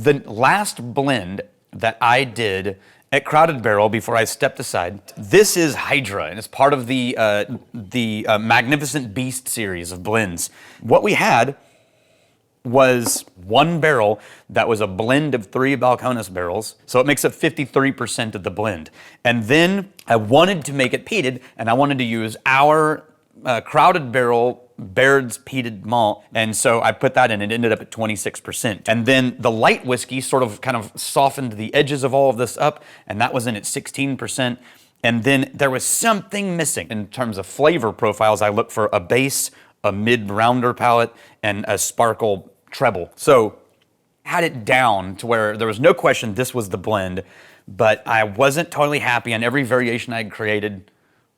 The last blend that I did at Crowded Barrel before I stepped aside, this is Hydra, and it's part of the Magnificent Beast series of blends. What we had was one barrel that was a blend of 3 Balcones barrels, so it makes up 53% of the blend. And then I wanted to make it peated, and I wanted to use our Crowded Barrel Baird's peated malt, and so I put that in. It ended up at 26%. And then the light whiskey sort of kind of softened the edges of all of this up, and that was in at 16%. And then there was something missing in terms of flavor profiles. I looked for a base, a mid-rounder palate, and a sparkle treble. So had it down to where there was no question this was the blend, but I wasn't totally happy on every variation I had created.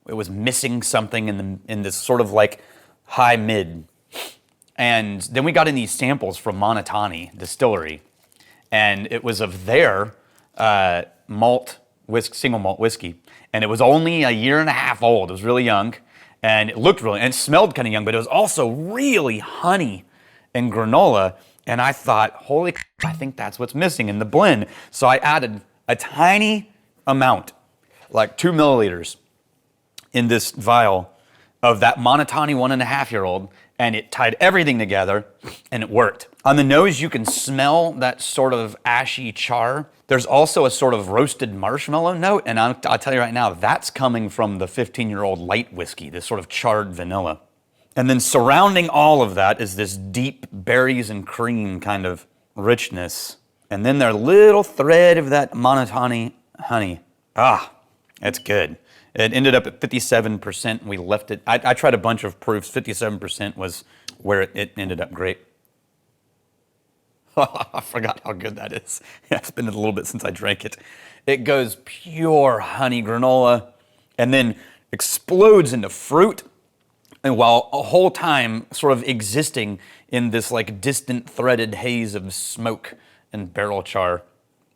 It was missing something in this sort of like high mid. And then we got in these samples from Monotani Distillery, and it was of their single malt whiskey. And it was only a year and a half old. It was really young, and it looked really, and it smelled kind of young, but it was also really honey and granola. And I thought, holy, I think that's what's missing in the blend. So I added a tiny amount, like 2 milliliters, in this vial of that Monotani 1.5-year-old, and it tied everything together, and it worked. On the nose, you can smell that sort of ashy char. There's also a sort of roasted marshmallow note, and I'll tell you right now, that's coming from the 15-year-old light whiskey, this sort of charred vanilla. And then surrounding all of that is this deep berries and cream kind of richness. And then their little thread of that Monotani honey. Ah, it's good. It ended up at 57%. We left it. I tried a bunch of proofs. 57% was where it ended up great. I forgot how good that is. Yeah, it's been a little bit since I drank it. It goes pure honey granola and then explodes into fruit, and while a whole time sort of existing in this like distant threaded haze of smoke and barrel char.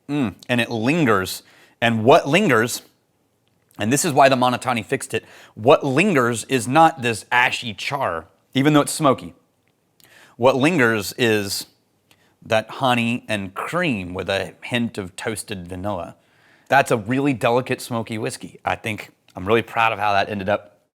And it lingers. And what lingers, and this is why the Monotani fixed it, what lingers is not this ashy char, even though it's smoky. What lingers is that honey and cream with a hint of toasted vanilla. That's a really delicate smoky whiskey. I think I'm really proud of how that ended up.